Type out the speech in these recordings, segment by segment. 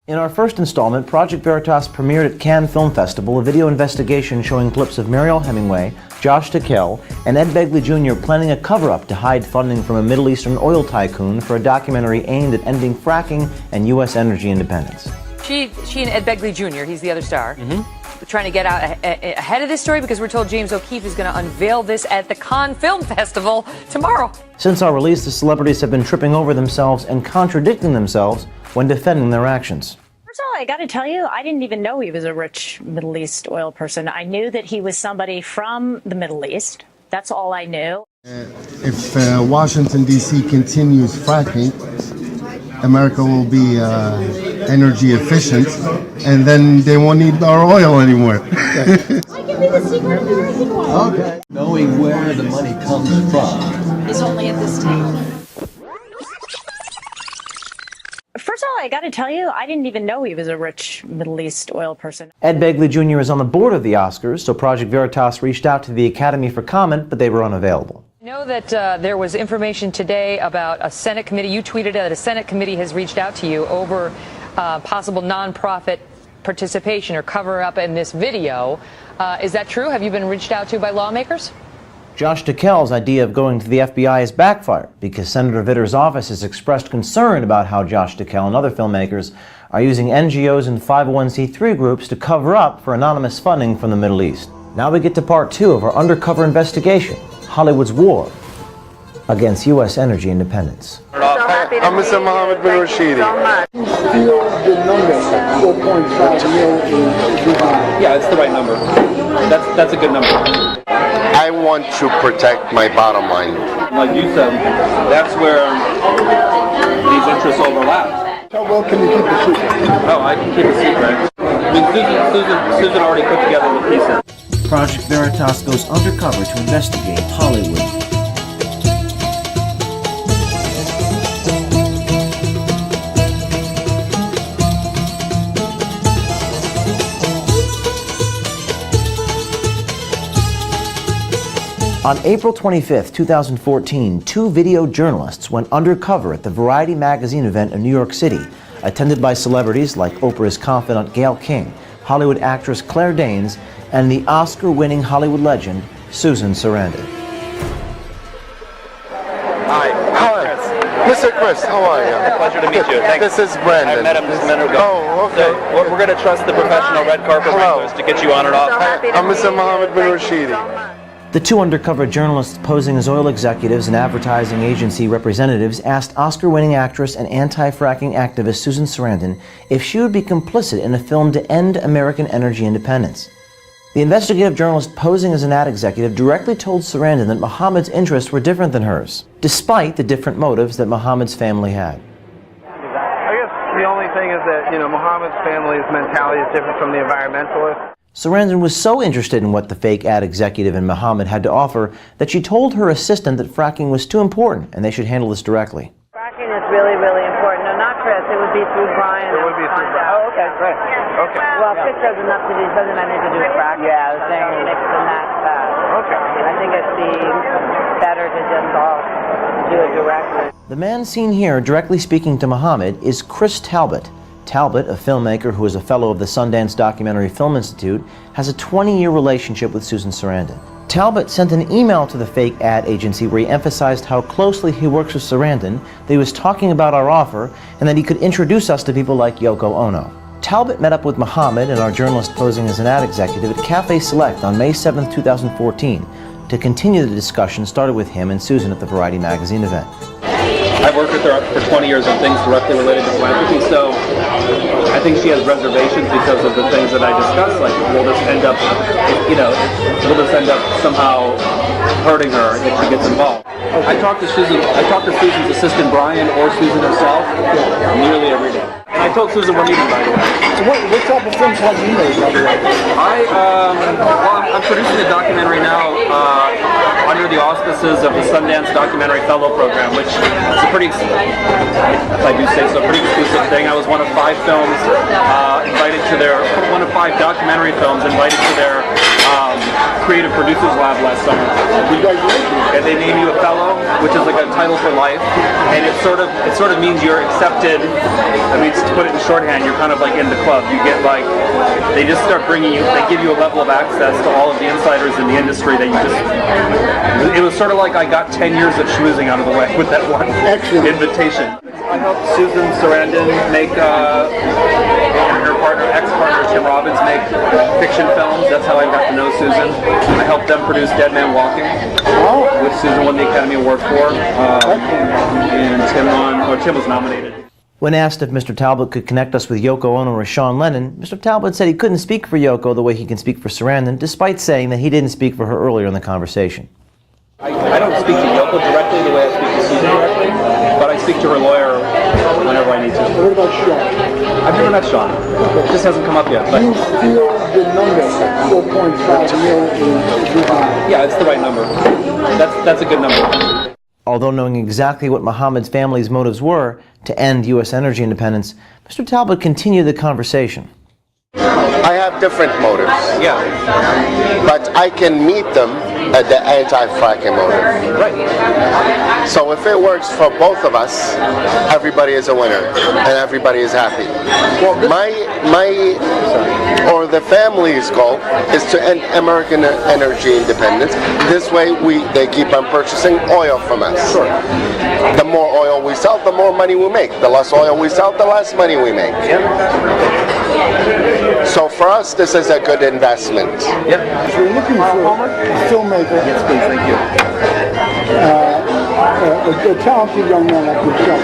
In our first installment, Project Veritas premiered at Cannes Film Festival a video investigation showing clips of Mariel Hemingway, Josh Tickell, and Ed Begley Jr. planning a cover-up to hide funding from a Middle Eastern oil tycoon for a documentary aimed at ending fracking and U.S. energy independence. She and Ed Begley Jr., he's the other star, We're trying to get out ahead of this story because we're told James O'Keefe is going to unveil this at the Cannes Film Festival tomorrow. Since our release, the celebrities have been tripping over themselves and contradicting themselves when defending their actions. First of all, I got to tell you, I didn't even know he was a rich Middle East oil person. I knew that he was somebody from the Middle East. That's all I knew. If Washington, D.C. continues fracking, America will be energy efficient, and then they won't need our oil anymore. I can be the secret American one. Okay. Knowing where the money comes from is only at this table. First of all, I got to tell you, I didn't even know he was a rich Middle East oil person. Ed Begley Jr. is on the board of the Oscars, so Project Veritas reached out to the Academy for comment, but they were unavailable. I know that there was information today about a Senate committee. You tweeted that a Senate committee has reached out to you over possible nonprofit participation or cover-up in this video. Is that true? Have you been reached out to by lawmakers? Josh Tickell's idea of going to the FBI has backfired because Senator Vitter's office has expressed concern about how Josh Tickell and other filmmakers are using NGOs and 501c3 groups to cover up for anonymous funding from the Middle East. Now we get to part 2 of our undercover investigation, Hollywood's war against U.S. energy independence. I'm Mr. Mohammed bin Rashidi. Yeah, it's the right number. That's a good number. I want to protect my bottom line. Like you said, that's where these interests overlap. How well can you keep the secret? Oh, I can keep a secret. I mean, Susan already put together the pieces. Project Veritas goes undercover to investigate Hollywood. On April 25, 2014, 2 video journalists went undercover at the Variety magazine event in New York City, attended by celebrities like Oprah's confidant Gayle King, Hollywood actress Claire Danes, and the Oscar-winning Hollywood legend Susan Sarandon. Hi. Mr. Chris, how are you? Pleasure to meet you. Thanks. This is Brandon. I met him just a minute ago. Oh, okay. So we're going to trust the professional red carpet wranglers to get you on and off. I'm Mr. Mohammed bin Rashidi. The 2 undercover journalists posing as oil executives and advertising agency representatives asked Oscar-winning actress and anti-fracking activist Susan Sarandon if she would be complicit in a film to end American energy independence. The investigative journalist posing as an ad executive directly told Sarandon that Mohammed's interests were different than hers, despite the different motives that Mohammed's family had. I guess the only thing is that, Mohammed's family's mentality is different from the environmentalists. Sarandon was so interested in what the fake ad executive and Mohammed had to offer that she told her assistant that fracking was too important and they should handle this directly. Fracking is really, really important. No, not Chris. It would be through Brian. It would be through Brian. Oh, okay, great. Okay. Well, Chris does enough to do. Doesn't have anything to do with fracking. Yeah, I was saying mix and match that. Okay. I think it'd be better to just all do it directly. The man seen here directly speaking to Mohammed is Chris Talbott. Talbott, a filmmaker who is a fellow of the Sundance Documentary Film Institute, has a 20-year relationship with Susan Sarandon. Talbott sent an email to the fake ad agency where he emphasized how closely he works with Sarandon, that he was talking about our offer, and that he could introduce us to people like Yoko Ono. Talbott met up with Mohammed and our journalist posing as an ad executive at Cafe Select on May 7, 2014 to continue the discussion started with him and Susan at the Variety magazine event. I've worked with her for 20 years on things directly related to philanthropy, so I think she has reservations because of the things that I discussed, like will this end up somehow hurting her if she gets involved. I talked to Susan's assistant Brian or Susan herself nearly every day. And I told Susan we're meeting, by the way. So what type of films have you made, by the way? I'm producing a documentary now under the auspices of the Sundance Documentary Fellow Program, which is a pretty, if I do say so, pretty exclusive thing. I was one of 5 films invited to their, one of 5 documentary films invited to their Creative Producers Lab last summer. And they name you a fellow, which is like a title for life, and it sort of means you're accepted. I mean, to put it in shorthand, you're kind of like in the club. You get like, they just start bringing you, they give you a level of access to all of the insiders in the industry that you just, it was sort of like I got 10 years of schmoozing out of the way with that one invitation. I helped Susan Sarandon make, and her partner, ex-partner Tim Robbins make fiction films. That's how I got to know Susan. I helped them produce Dead Man Walking, which Susan won the Academy Award for, and Tim was nominated. When asked if Mr. Talbott could connect us with Yoko Ono or Sean Lennon, Mr. Talbott said he couldn't speak for Yoko the way he can speak for Sarandon, despite saying that he didn't speak for her earlier in the conversation. I don't speak to Yoko directly the way I speak to Susan directly, but I speak to her lawyer whenever I need to. What about Sean? I've never met Sean. It just hasn't come up yet. But do you feel the number, 4.5 million? Yeah, it's the right number. That's a good number. Although knowing exactly what Mohammed's family's motives were to end U.S. energy independence, Mr. Talbott continued the conversation. I have different motives. Yeah. But I can meet them at the anti-fracking motive. Right. So if it works for both of us, everybody is a winner and everybody is happy. Well, or the family's goal is to end American energy independence. This way they keep on purchasing oil from us. Sure. The more oil we sell, the more money we make. The less oil we sell, the less money we make. So for us, this is a good investment. Yep. If you're looking for a filmmaker, yes, please, thank you. A talented young man like yourself,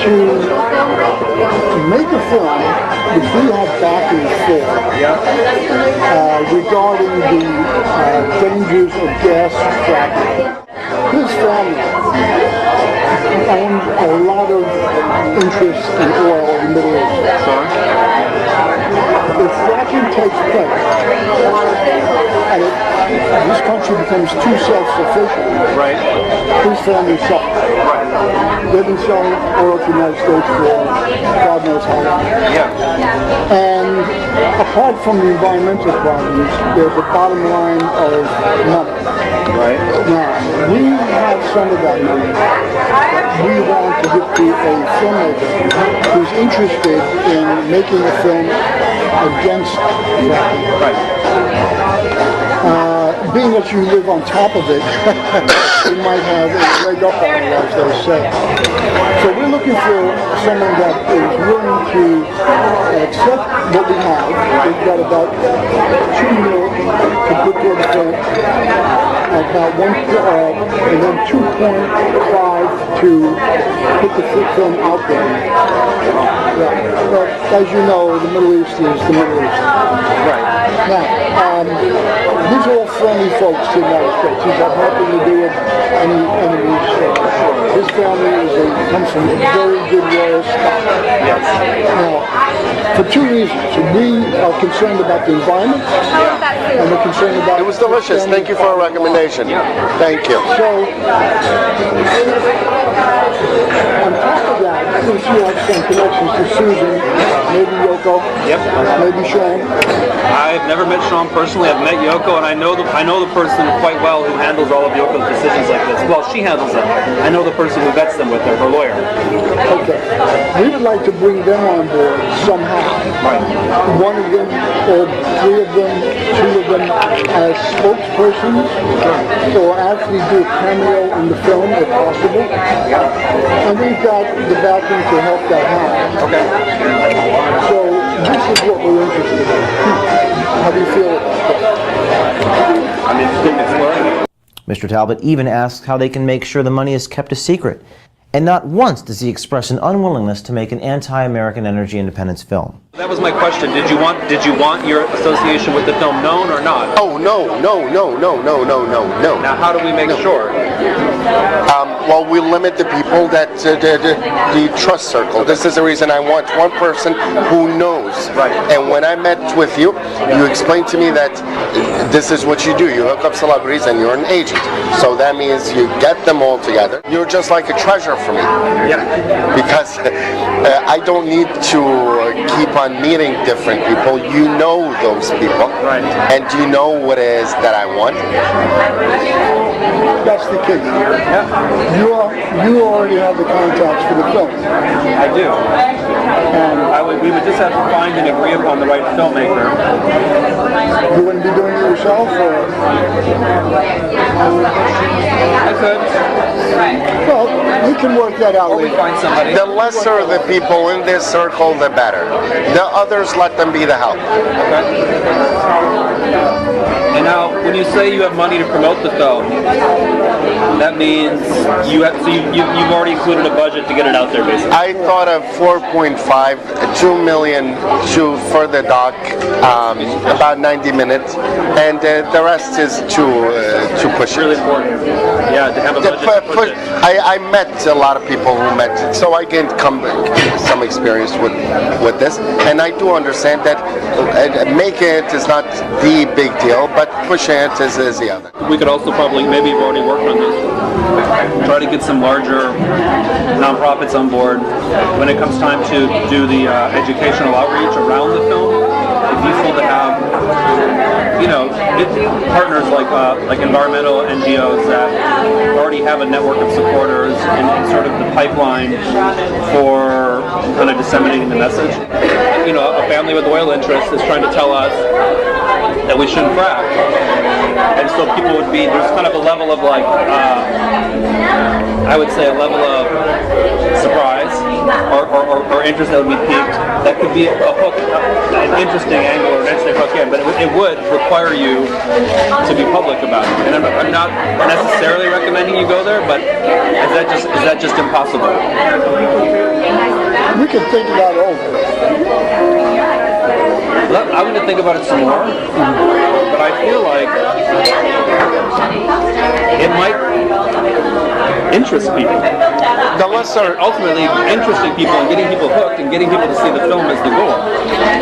to make a film which we have backing for, regarding the dangers of gas fracking. His family owns a lot of interest in oil in the Middle East. If fracking takes place, and this country becomes too self-sufficient, right, his family suffers. Right. They've been selling oil to the United States for God knows how long. Yeah. And apart from the environmental problems, there's a bottom line of money. Right. Now, we have some of that money. We want to give to a filmmaker who's interested in making a film against fracking. Right. Being that you live on top of it, you might have a leg up on it, as they say. So we're looking for someone that is willing to accept what we have. We've got about $2 million to put toward the film, about and then 2.5 to put the film out there. But as you know, the Middle East is the Middle East. Right. Now, these are all friendly folks to the United States. He's got nothing to do with any enemies. His family comes from a very good royal stock. Yes. Now, for two reasons. We are concerned about the environment, and we're concerned about... It was delicious. Thank you for a recommendation. Thank you. So, on top of that, since you have some connections to Susan, maybe Yoko, maybe Sean. I've never met Sean personally. I've met Yoko, and I know the person quite well who handles all of Yoko's decisions like this. Well, she handles them. I know the person who vets them with her lawyer. Okay. We would like to bring them on board somehow. Right. One of them, or three of them, two of them as spokespersons, or actually do a cameo in the film if possible. And we've got the backing to help that happen. Okay. So this is what we're interested in. How do you feel about that? I'm interested in exploring it. Mr. Talbott even asks how they can make sure the money is kept a secret. And not once does he express an unwillingness to make an anti-American energy independence film. That was my question. Did you want your association with the film known or not? Oh, no. Now, how do we make sure? Well, we limit the people that the trust circle. This is the reason I want one person who knows. Right. And when I met with you, you explained to me that this is what you do. You hook up celebrities and you're an agent. So that means you get them all together. You're just like a treasure for me. Yeah. Because I don't need to keep on meeting different people. You know those people, Right. and you know what it is that I want. That's the key. Yeah, You already have the contacts for the film. I do. We would just have to find and agree upon the right filmmaker. You wouldn't be doing it yourself, or? I could. Well, we can work that out Or we later. find somebody. The lesser the people in this circle, the better. The others, let them be the help. And now, when you say you have money to promote the film, that means you've already included a budget to get it out there, basically. I thought of 4.5, 2 million for the doc, about 90 minutes, and the rest is to push it. Really important. Yeah, to have a budget to push it. I met a lot of people who met it, so I gained some experience with this, and I do understand that making it is not the big deal, but pushing it is the other. We could also probably, maybe you've already worked on this, try to get some larger nonprofits on board when it comes time to do the educational outreach around the film. It'd be useful to have, partners like environmental NGOs that already have a network of supporters and sort of the pipeline for kind of disseminating the message. A family with oil interests is trying to tell us that we shouldn't frack. And so people would be, there's kind of a level of I would say a level of surprise or interest that would be piqued. That could be a hook, an interesting angle or an interesting hook in, but it would require you to be public about it. And I'm not necessarily recommending you go there, but is that just impossible? We can think that over. I'm going to think about it some more, but I feel like it might interest people. The lesser, Ultimately, interesting people and getting people hooked and getting people to see the film is the goal.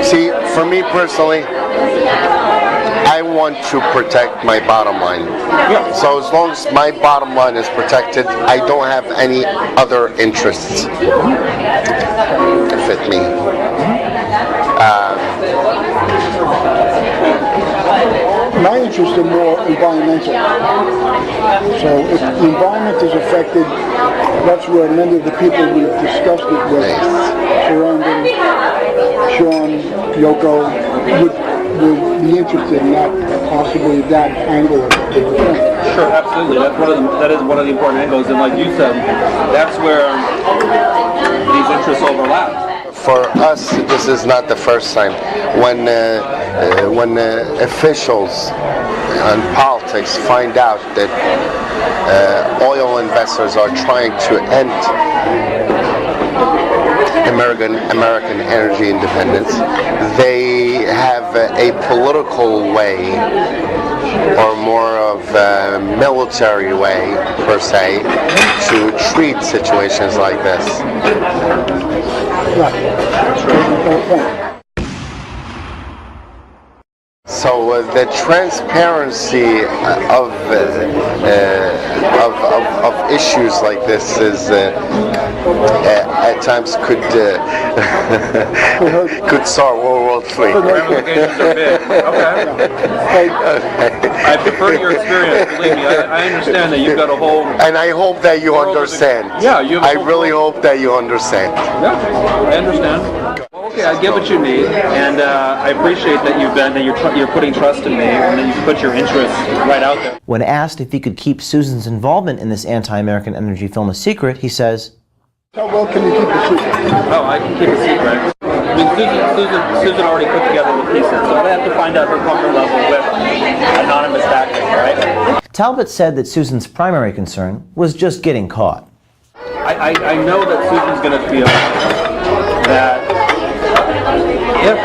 see, for me personally, I want to protect my bottom line. Yeah. So as long as my bottom line is protected, I don't have any other interests that fit me. My interest is more environmental. So if the environment is affected, that's where many of the people we've discussed it with, Sarandon, Sean, Yoko, would be interested in that, possibly that angle of the film. Sure, absolutely. That is one of the important angles, and like you said, that's where these interests overlap. For us, this is not the first time when officials and politics find out that oil investors are trying to end American energy independence. They have a political way, or more of a military way, per se, to treat situations like this. So the transparency of issues like this is at times could start World War III. Ramifications are big. Okay. I prefer your experience. Believe me, I understand that you've got a whole. And I hope that you understand. Yeah, you. I really hope that you understand. Yeah, I understand. Well, okay, I get what you need, and I appreciate that you're putting trust in me, and that you put your interests right out there. When asked if he could keep Susan's involvement in this anti-American energy film a secret, he says, How well can you keep a secret? Oh, I can keep a secret. I mean, Susan already put together the pieces, so I have to find out her comfort level with anonymous backing, right? Talbott said that Susan's primary concern was just getting caught. I know that Susan's going to feel that if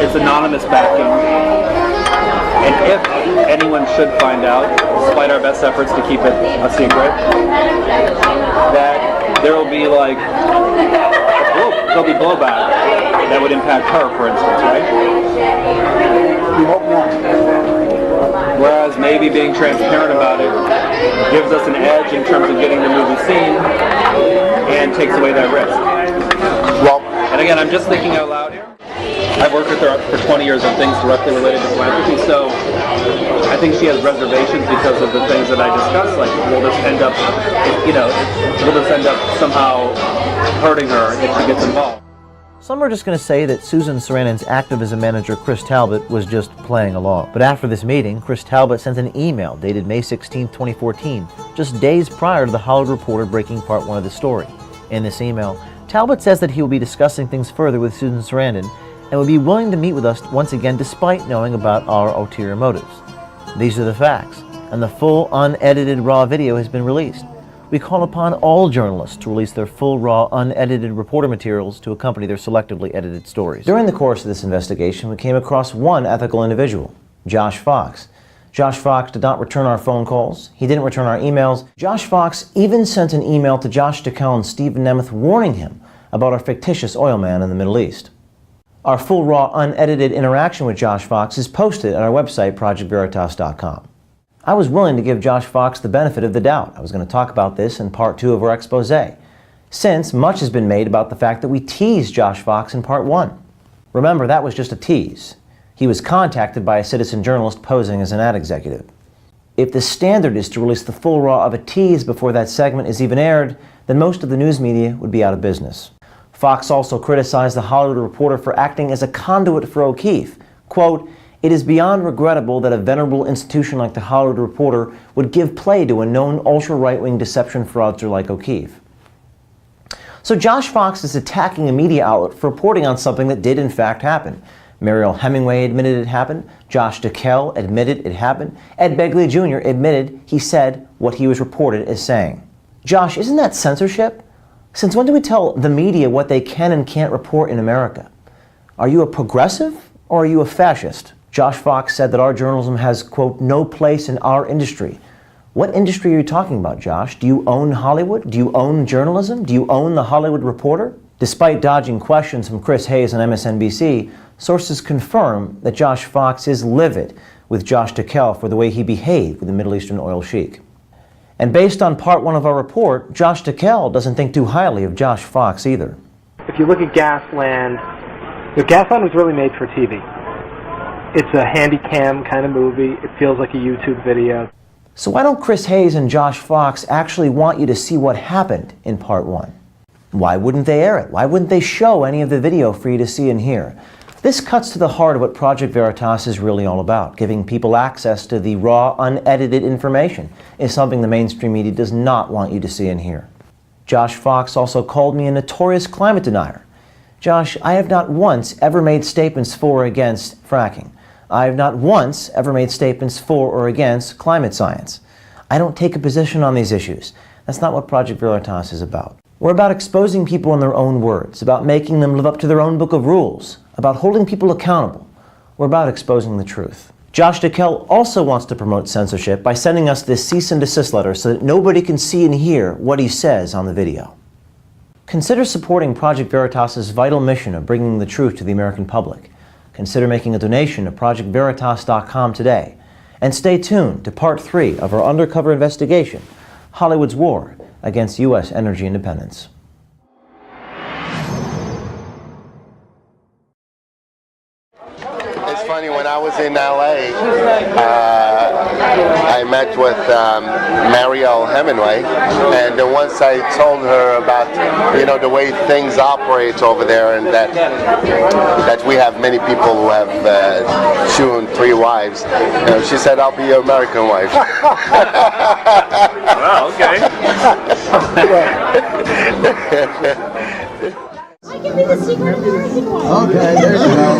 it's anonymous backing, and if anyone should find out, despite our best efforts to keep it a secret, that there will be there'll be blowback that would impact her, for instance, right? We hope not. Whereas maybe being transparent about it gives us an edge in terms of getting the movie seen and takes away that risk. Well, And again, I'm just thinking out loud here. I've worked with her for 20 years on things directly related to philanthropy, so I think she has reservations because of the things that I discussed. Like, will this end up, will this end up somehow hurting her if she gets involved? Some are just going to say that Susan Sarandon's activism manager, Chris Talbott, was just playing along. But after this meeting, Chris Talbott sent an email dated May 16, 2014, just days prior to the Hollywood Reporter breaking part 1 of the story. In this email, Talbott says that he will be discussing things further with Susan Sarandon and would be willing to meet with us once again despite knowing about our ulterior motives. These are the facts, and the full unedited raw video has been released. We call upon all journalists to release their full, raw, unedited reporter materials to accompany their selectively edited stories. During the course of this investigation, we came across one ethical individual, Josh Fox. Josh Fox did not return our phone calls. He didn't return our emails. Josh Fox even sent an email to Josh Tickell and Stephen Nemeth warning him about our fictitious oil man in the Middle East. Our full, raw, unedited interaction with Josh Fox is posted at our website, projectveritas.com. I was willing to give Josh Fox the benefit of the doubt. I was going to talk about this in part 2 of our expose, since much has been made about the fact that we teased Josh Fox in part 1. Remember, that was just a tease. He was contacted by a citizen journalist posing as an ad executive. If the standard is to release the full raw of a tease before that segment is even aired, then most of the news media would be out of business. Fox also criticized the Hollywood Reporter for acting as a conduit for O'Keefe. Quote, "It is beyond regrettable that a venerable institution like the Hollywood Reporter would give play to a known ultra-right-wing deception fraudster like O'Keefe." So Josh Fox is attacking a media outlet for reporting on something that did in fact happen. Mariel Hemingway admitted it happened. Josh Tickell admitted it happened. Ed Begley Jr. admitted he said what he was reported as saying. Josh, isn't that censorship? Since when do we tell the media what they can and can't report in America? Are you a progressive or are you a fascist? Josh Fox said that our journalism has, quote, no place in our industry. What industry are you talking about, Josh? Do you own Hollywood? Do you own journalism? Do you own the Hollywood Reporter? Despite dodging questions from Chris Hayes on MSNBC, sources confirm that Josh Fox is livid with Josh Tickell for the way he behaved with the Middle Eastern oil sheik. And based on part 1 of our report, Josh Tickell doesn't think too highly of Josh Fox either. If you look at Gasland, Gasland was really made for TV. It's a handy cam kind of movie. It feels like a YouTube video. So why don't Chris Hayes and Josh Fox actually want you to see what happened in part 1? Why wouldn't they air it? Why wouldn't they show any of the video for you to see and hear? This cuts to the heart of what Project Veritas is really all about. Giving people access to the raw, unedited information is something the mainstream media does not want you to see and hear. Josh Fox also called me a notorious climate denier. Josh, I have not once ever made statements for or against fracking. I have not once ever made statements for or against climate science. I don't take a position on these issues. That's not what Project Veritas is about. We're about exposing people in their own words, about making them live up to their own book of rules, about holding people accountable. We're about exposing the truth. Josh Tickell also wants to promote censorship by sending us this cease and desist letter so that nobody can see and hear what he says on the video. Consider supporting Project Veritas' vital mission of bringing the truth to the American public. Consider making a donation to projectveritas.com today. And stay tuned to part 3 of our undercover investigation, Hollywood's War Against U.S. Energy Independence. It's funny, when I was in LA, I met with Mariel Hemingway, and once I told her about, the way things operate over there, and that we have many people who have 2 and 3 wives, she said, "I'll be your American wife." Wow, okay. I can be the secret American one. Okay, there you go.